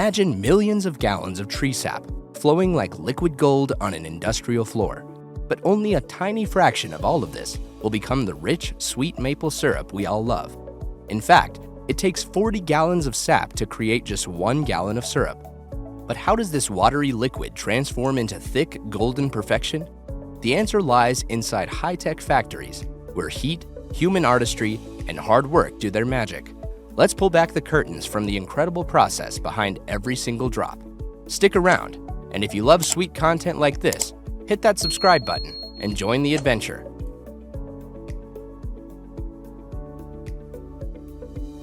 Imagine millions of gallons of tree sap flowing like liquid gold on an industrial floor. But only a tiny fraction of all of this will become the rich, sweet maple syrup we all love. In fact, it takes 40 gallons of sap to create just 1 gallon of syrup. But how does this watery liquid transform into thick, golden perfection? The answer lies inside high-tech factories, where heat, human artistry, and hard work do their magic. Let's pull back the curtains from the incredible process behind every single drop. Stick around, and if you love sweet content like this, hit that subscribe button and join the adventure.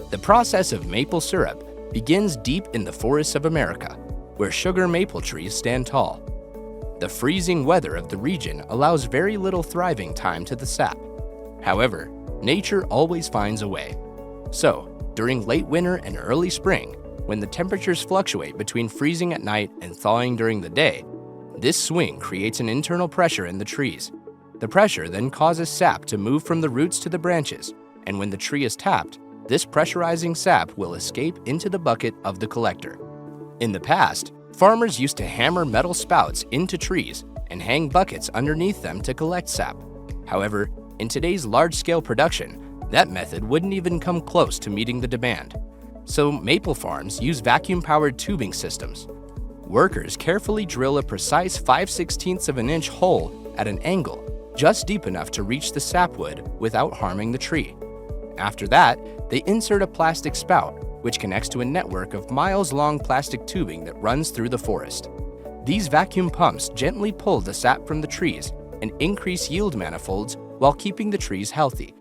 The process of maple syrup begins deep in the forests of America, where sugar maple trees stand tall. The freezing weather of the region allows very little thriving time to the sap. However, nature always finds a way. So, during late winter and early spring, when the temperatures fluctuate between freezing at night and thawing during the day, this swing creates an internal pressure in the trees. The pressure then causes sap to move from the roots to the branches, and when the tree is tapped, this pressurizing sap will escape into the bucket of the collector. In the past, farmers used to hammer metal spouts into trees and hang buckets underneath them to collect sap. However, in today's large-scale production, that method wouldn't even come close to meeting the demand. So maple farms use vacuum-powered tubing systems. Workers carefully drill a precise 5/16 of an inch hole at an angle, just deep enough to reach the sapwood without harming the tree. After that, they insert a plastic spout, which connects to a network of miles-long plastic tubing that runs through the forest. These vacuum pumps gently pull the sap from the trees and increase yield manifolds while keeping the trees healthy.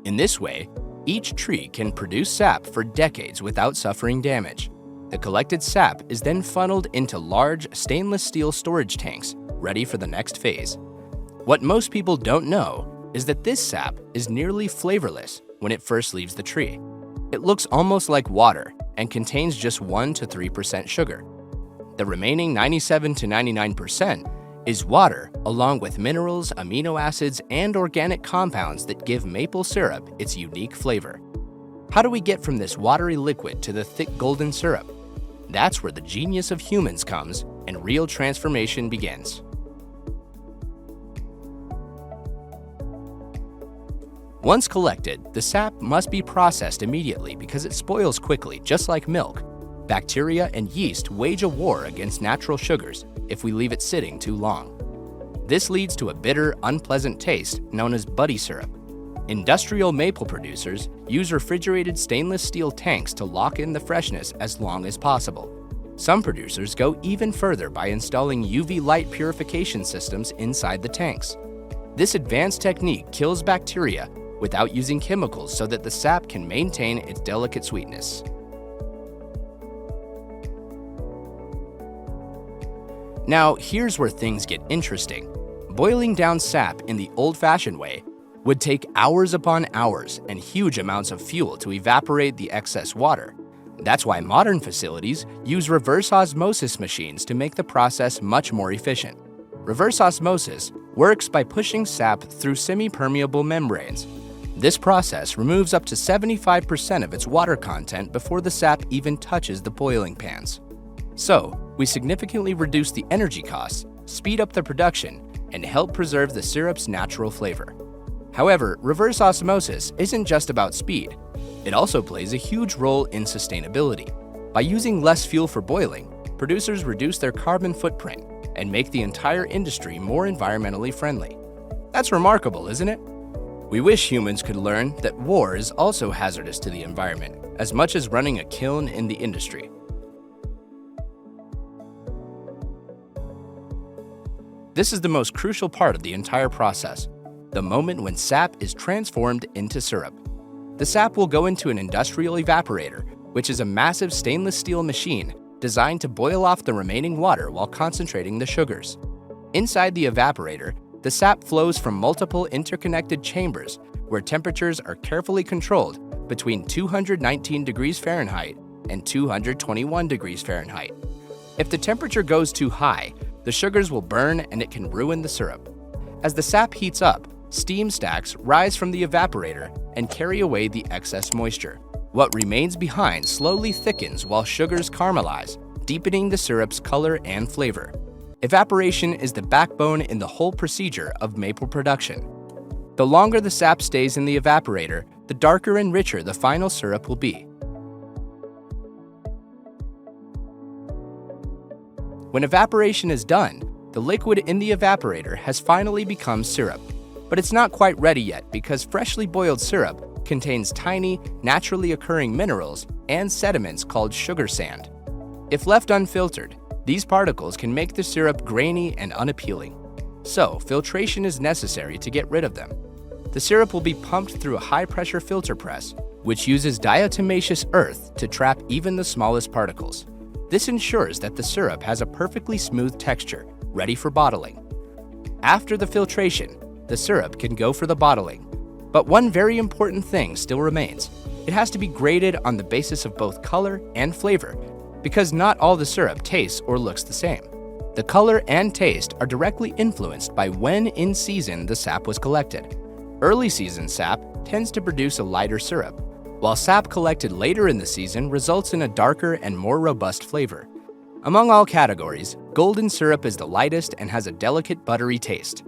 In this way, each tree can produce sap for decades without suffering damage. The collected sap is then funneled into large stainless steel storage tanks, ready for the next phase. What most people don't know is that this sap is nearly flavorless when it first leaves the tree. It looks almost like water and contains just 1 to 3% sugar. The remaining 97 to 99% is water, along with minerals, amino acids, and organic compounds that give maple syrup its unique flavor. How do we get from this watery liquid to the thick golden syrup? That's where the genius of humans comes and real transformation begins. Once collected, the sap must be processed immediately because it spoils quickly, just like milk. Bacteria and yeast wage a war against natural sugars if we leave it sitting too long. This leads to a bitter, unpleasant taste known as buddy syrup. Industrial maple producers use refrigerated stainless steel tanks to lock in the freshness as long as possible. Some producers go even further by installing UV light purification systems inside the tanks. This advanced technique kills bacteria without using chemicals so that the sap can maintain its delicate sweetness. Now, here's where things get interesting. Boiling down sap in the old-fashioned way would take hours upon hours and huge amounts of fuel to evaporate the excess water. That's why modern facilities use reverse osmosis machines to make the process much more efficient. Reverse osmosis works by pushing sap through semi-permeable membranes. This process removes up to 75% of its water content before the sap even touches the boiling pans. So, we significantly reduce the energy costs, speed up the production, and help preserve the syrup's natural flavor. However, reverse osmosis isn't just about speed. It also plays a huge role in sustainability. By using less fuel for boiling, producers reduce their carbon footprint and make the entire industry more environmentally friendly. That's remarkable, isn't it? We wish humans could learn that war is also hazardous to the environment, as much as running a kiln in the industry. This is the most crucial part of the entire process, the moment when sap is transformed into syrup. The sap will go into an industrial evaporator, which is a massive stainless steel machine designed to boil off the remaining water while concentrating the sugars. Inside the evaporator, the sap flows from multiple interconnected chambers where temperatures are carefully controlled between 219 degrees Fahrenheit and 221 degrees Fahrenheit. If the temperature goes too high, the sugars will burn and it can ruin the syrup. As the sap heats up, steam stacks rise from the evaporator and carry away the excess moisture. What remains behind slowly thickens while sugars caramelize, deepening the syrup's color and flavor. Evaporation is the backbone in the whole procedure of maple production. The longer the sap stays in the evaporator, the darker and richer the final syrup will be. When evaporation is done, the liquid in the evaporator has finally become syrup. But it's not quite ready yet because freshly boiled syrup contains tiny, naturally occurring minerals and sediments called sugar sand. If left unfiltered, these particles can make the syrup grainy and unappealing. So, filtration is necessary to get rid of them. The syrup will be pumped through a high-pressure filter press, which uses diatomaceous earth to trap even the smallest particles. This ensures that the syrup has a perfectly smooth texture, ready for bottling. After the filtration, the syrup can go for the bottling. But one very important thing still remains. It has to be graded on the basis of both color and flavor, because not all the syrup tastes or looks the same. The color and taste are directly influenced by when in season the sap was collected. Early season sap tends to produce a lighter syrup, while sap collected later in the season results in a darker and more robust flavor. Among all categories, golden syrup is the lightest and has a delicate buttery taste.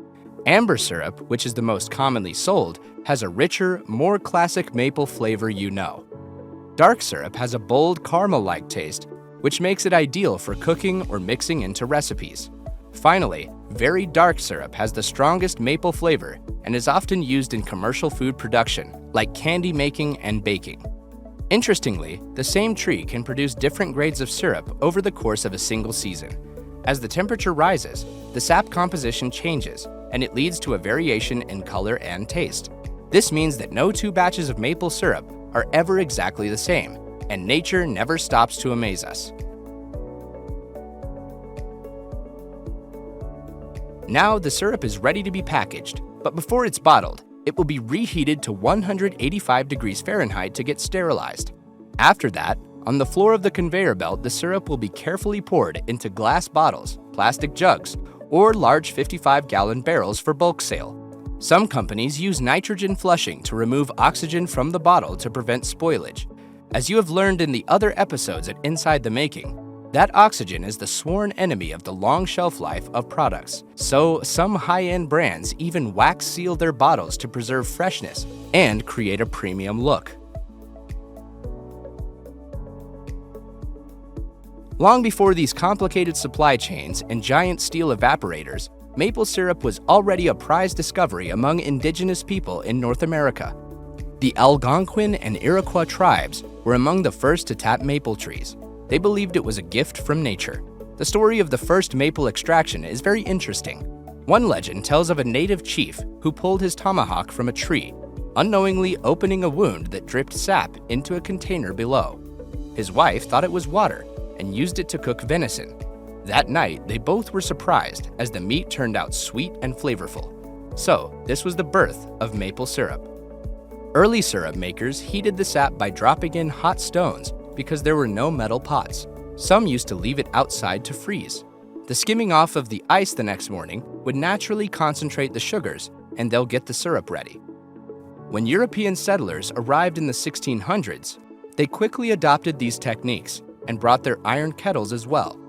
Amber syrup, which is the most commonly sold, has a richer, more classic maple flavor you know. Dark syrup has a bold caramel-like taste, which makes it ideal for cooking or mixing into recipes. Finally, very dark syrup has the strongest maple flavor and is often used in commercial food production, like candy making and baking. Interestingly, the same tree can produce different grades of syrup over the course of a single season. As the temperature rises, the sap composition changes, and it leads to a variation in color and taste. This means that no two batches of maple syrup are ever exactly the same, and nature never stops to amaze us. Now the syrup is ready to be packaged, but before it's bottled, it will be reheated to 185 degrees Fahrenheit to get sterilized. After that, on the floor of the conveyor belt, the syrup will be carefully poured into glass bottles, plastic jugs, or large 55-gallon barrels for bulk sale. Some companies use nitrogen flushing to remove oxygen from the bottle to prevent spoilage. As you have learned in the other episodes at Inside the Making, that oxygen is the sworn enemy of the long shelf life of products. So some high-end brands even wax seal their bottles to preserve freshness and create a premium look. Long before these complicated supply chains and giant steel evaporators, maple syrup was already a prized discovery among indigenous people in North America. The Algonquin and Iroquois tribes were among the first to tap maple trees. They believed it was a gift from nature. The story of the first maple extraction is very interesting. One legend tells of a native chief who pulled his tomahawk from a tree, unknowingly opening a wound that dripped sap into a container below. His wife thought it was water and used it to cook venison. That night, they both were surprised as the meat turned out sweet and flavorful. So, this was the birth of maple syrup. Early syrup makers heated the sap by dropping in hot stones because there were no metal pots. Some used to leave it outside to freeze. The skimming off of the ice the next morning would naturally concentrate the sugars, and they'll get the syrup ready. When European settlers arrived in the 1600s, they quickly adopted these techniques and brought their iron kettles as well.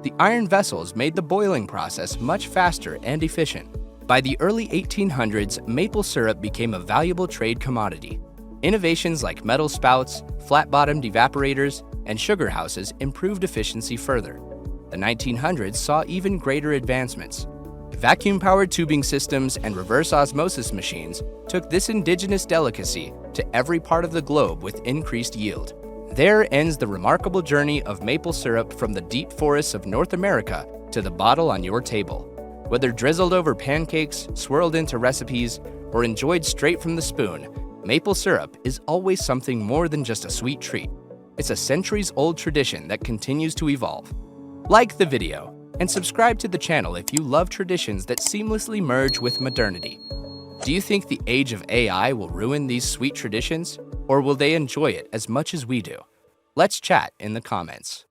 The iron vessels made the boiling process much faster and efficient. By the early 1800s, maple syrup became a valuable trade commodity. Innovations like metal spouts, flat-bottomed evaporators, and sugar houses improved efficiency further. The 1900s saw even greater advancements. Vacuum-powered tubing systems and reverse osmosis machines took this indigenous delicacy to every part of the globe with increased yield. There ends the remarkable journey of maple syrup from the deep forests of North America to the bottle on your table. Whether drizzled over pancakes, swirled into recipes, or enjoyed straight from the spoon, maple syrup is always something more than just a sweet treat. It's a centuries-old tradition that continues to evolve. Like the video, and subscribe to the channel if you love traditions that seamlessly merge with modernity. Do you think the age of AI will ruin these sweet traditions, or will they enjoy it as much as we do? Let's chat in the comments.